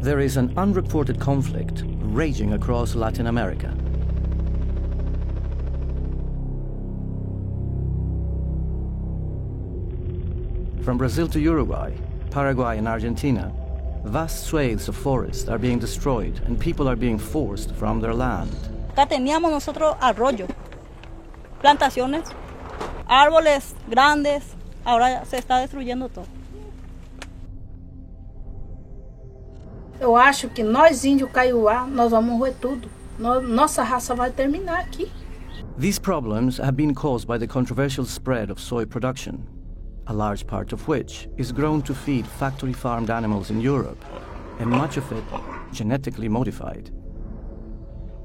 There is an unreported conflict raging across Latin America. From Brazil to Uruguay, Paraguay and Argentina, vast swathes of forest are being destroyed and people are being forced from their land. Acá teníamos nosotros arroyo, plantaciones, árboles grandes, ahora se está destruyendo todo. Eu acho que nós índios Kaiowá, nós vamos roer tudo. Nossa raça vai terminar aqui. These problems have been caused by the controversial spread of soy production, a large part of which is grown to feed factory-farmed animals in Europe, and much of it genetically modified.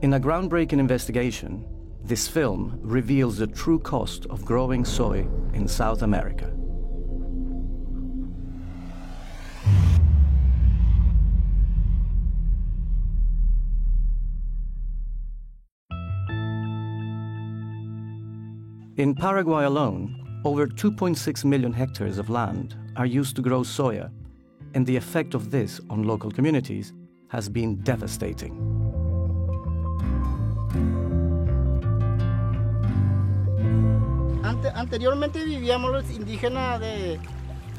In a groundbreaking investigation, this film reveals the true cost of growing soy in South America. In Paraguay alone, over 2.6 million hectares of land are used to grow soya, and the effect of this on local communities has been devastating. Anteriormente vivíamos los indígenas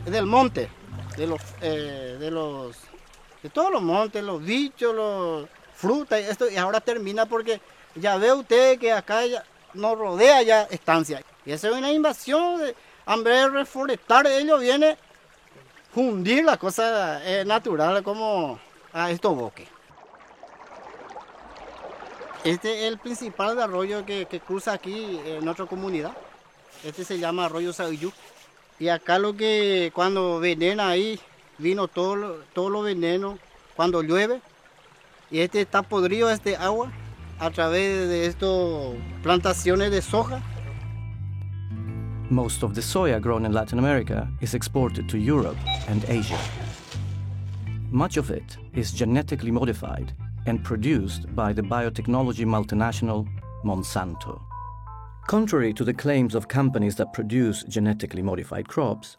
del monte, de todos los montes, los bichos, los frutas, y ahora termina porque ya ve usted que acá nos rodea ya estancia. Y esa es una invasión, en vez de reforestar, ellos vienen a fundir las cosas naturales como a estos bosques. Este es el principal arroyo que cruza aquí en nuestra comunidad. Este se llama arroyo Sauyú. Y acá cuando venena ahí, vino todo lo veneno cuando llueve. Y este está podrido, este agua, a través de estas plantaciones de soja. Most of the soya grown in Latin America is exported to Europe and Asia. Much of it is genetically modified and produced by the biotechnology multinational Monsanto. Contrary to the claims of companies that produce genetically modified crops,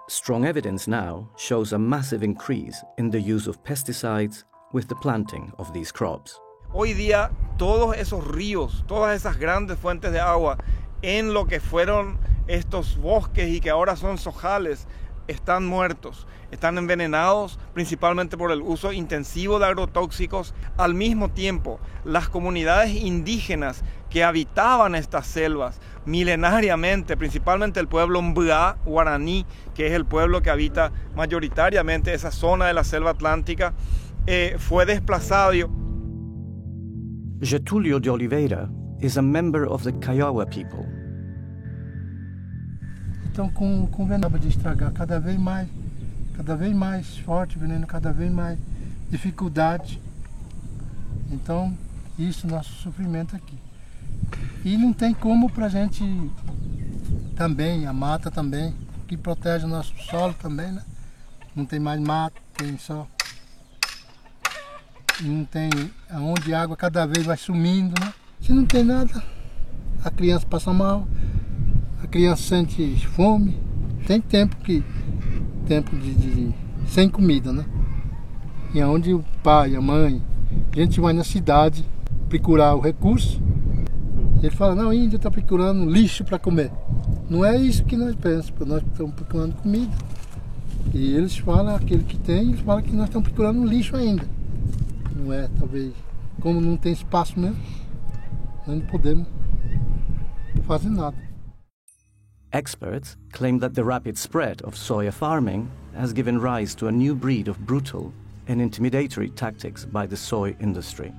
strong evidence now shows a massive increase in the use of pesticides with the planting of these crops. Hoy día, todos esos ríos, todas esas grandes fuentes de agua en lo que fueron estos bosques y que ahora son sojales, están muertos, están envenenados principalmente por el uso intensivo de agrotóxicos. Al mismo tiempo, las comunidades indígenas que habitaban estas selvas milenariamente, principalmente el pueblo Mbá guaraní, que es el pueblo que habita mayoritariamente esa zona de la selva atlántica, fue desplazado. Getúlio de Oliveira is a member of the Kaiowá people. Então, com o veneno de estragar cada vez mais forte, veneno cada vez mais dificuldade. Então, isso é nosso sofrimento aqui. E não tem como pra gente também, a mata também, que protege o nosso solo também, né? Não tem mais mata, tem só. Não tem aonde a água cada vez vai sumindo, né? Se não tem nada, a criança passa mal. A criança sente fome, tem tempo sem comida, né? E onde o pai, a mãe, a gente vai na cidade procurar o recurso, ele fala, não, a Índia está procurando lixo para comer. Não é isso que nós pensamos, nós estamos procurando comida. E eles falam, aquele que tem, eles falam que nós estamos procurando lixo ainda. Não é, talvez, como não tem espaço mesmo, nós não podemos fazer nada. Experts claim that the rapid spread of soya farming has given rise to a new breed of brutal and intimidatory tactics by the soy industry.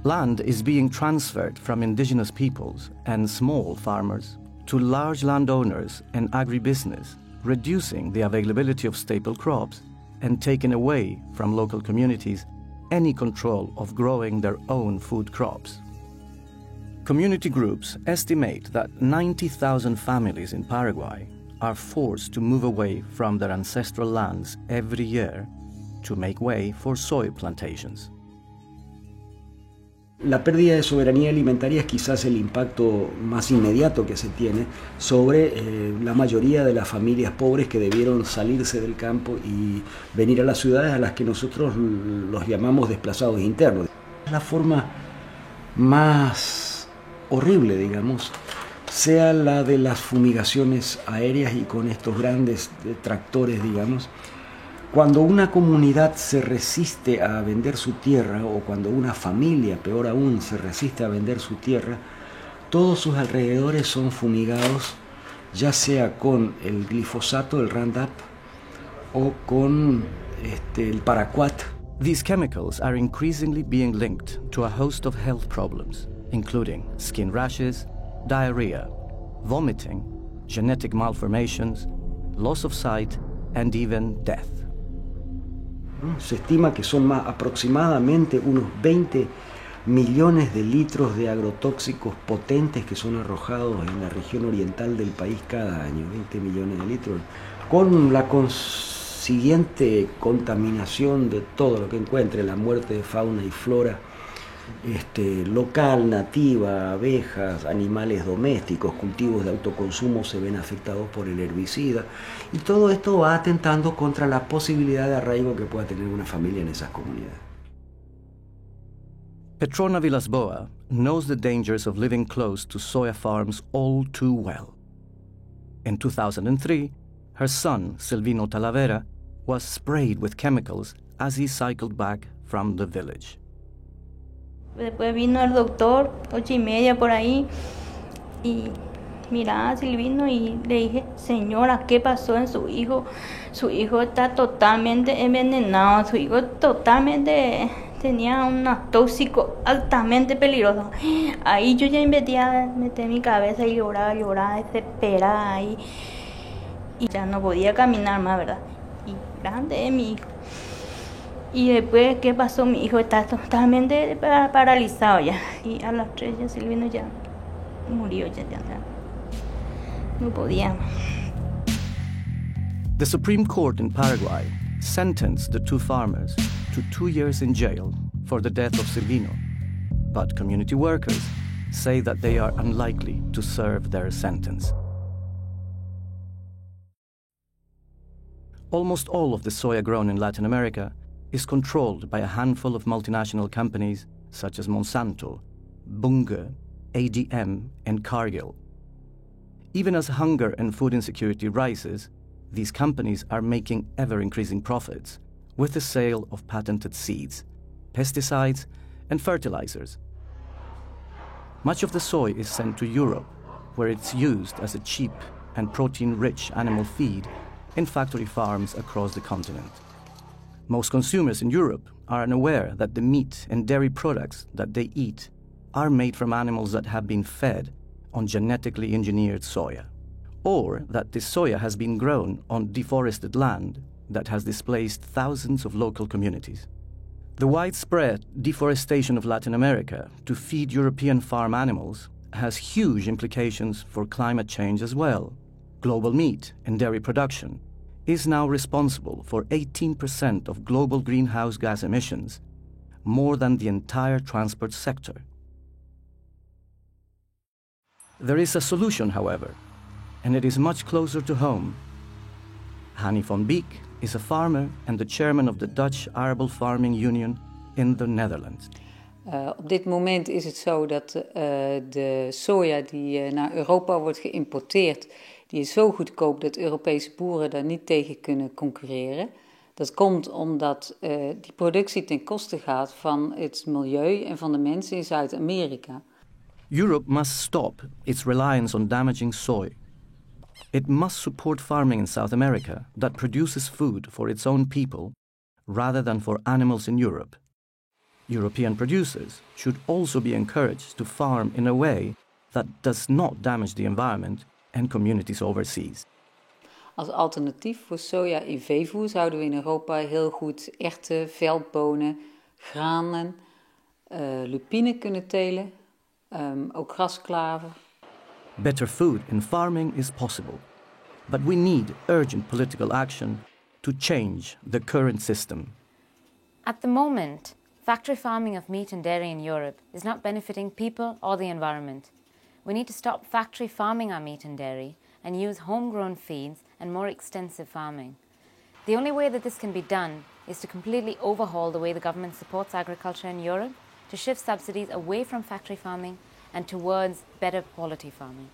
Land is being transferred from indigenous peoples and small farmers to large landowners and agribusiness, reducing the availability of staple crops and taking away from local communities any control of growing their own food crops. Community groups estimate that 90,000 families in Paraguay are forced to move away from their ancestral lands every year to make way for soy plantations. La pérdida de soberanía alimentaria es quizás el impacto más inmediato que se tiene sobre la mayoría de las familias pobres que debieron salirse del campo y venir a las ciudades, a las que nosotros los llamamos desplazados internos. La forma más horrible, digamos, sea la de las fumigaciones aéreas y con estos grandes tractores, digamos. Cuando una comunidad se resiste a vender su tierra, o cuando una familia, peor aún, se resiste a vender su tierra, todos sus alrededores son fumigados, ya sea con el glifosato, el Roundup, o con el paraquat. These chemicals are increasingly being linked to a host of health problems, including skin rashes, diarrhea, vomiting, genetic malformations, loss of sight, and even death. Se estima que son aproximadamente unos 20 millones de litros de agrotóxicos potentes que son arrojados en la región oriental del país cada año, 20 millones de litros, con la consiguiente contaminación de todo lo que encuentre, la muerte de fauna y flora local, nativa, abejas, animales domésticos, cultivos de autoconsumo se ven afectados por el herbicida, y todo esto va atentando contra la posibilidad de arraigo que pueda tener una familia en esas comunidades. Petrona Villas-Boas knows the dangers of living close to soya farms all too well. In 2003, her son, Silvino Talavera, was sprayed with chemicals as he cycled back from the village. Después vino el doctor, 8:30 por ahí, y miraba a Silvino y le dije, señora, ¿qué pasó en su hijo? Su hijo está totalmente envenenado, su hijo totalmente tenía un tóxico altamente peligroso. Ahí yo ya metí mi cabeza y lloraba, desesperada ahí, y ya no podía caminar más, ¿verdad? Y grande es mi hijo. Y después, ¿qué pasó? Mi hijo está totalmente paralizado ya. Y a las 3 ya Silvino ya murió, ya no podía. The Supreme Court in Paraguay sentenced the two farmers to 2 years in jail for the death of Silvino, but community workers say that they are unlikely to serve their sentence. Almost all of the soya grown in Latin America is controlled by a handful of multinational companies such as Monsanto, Bunge, ADM, and Cargill. Even as hunger and food insecurity rises, these companies are making ever-increasing profits with the sale of patented seeds, pesticides, and fertilizers. Much of the soy is sent to Europe, where it's used as a cheap and protein-rich animal feed in factory farms across the continent. Most consumers in Europe are unaware that the meat and dairy products that they eat are made from animals that have been fed on genetically engineered soya, or that this soya has been grown on deforested land that has displaced thousands of local communities. The widespread deforestation of Latin America to feed European farm animals has huge implications for climate change as well. Global meat and dairy production is now responsible for 18% of global greenhouse gas emissions, more than the entire transport sector. There is a solution, however, and it is much closer to home. Hani van Beek is a farmer and the chairman of the Dutch Arable Farming Union in the Netherlands. Op dit moment is het zo dat de soja die naar Europa wordt geïmporteerd, die is zo goedkoop dat Europese boeren daar niet tegen kunnen concurreren. Dat komt omdat die productie ten koste gaat van het milieu en van de mensen in Zuid-Amerika. Europe must stop its reliance on damaging soy. It must support farming in South America that produces food for its own people rather than for animals in Europe. European producers should also be encouraged to farm in a way that does not damage the environment and communities overseas. Als alternatief voor soja in veevoer zouden we in Europa heel goed erwten, veldbonen, granen, lupine kunnen telen, ook grasklaver. Better food in farming is possible, but we need urgent political action to change the current system. At the moment, Factory farming of meat and dairy in Europe is not benefiting people or the environment. We need to stop factory farming our meat and dairy and use homegrown feeds and more extensive farming. The only way that this can be done is to completely overhaul the way the government supports agriculture in Europe, to shift subsidies away from factory farming and towards better quality farming.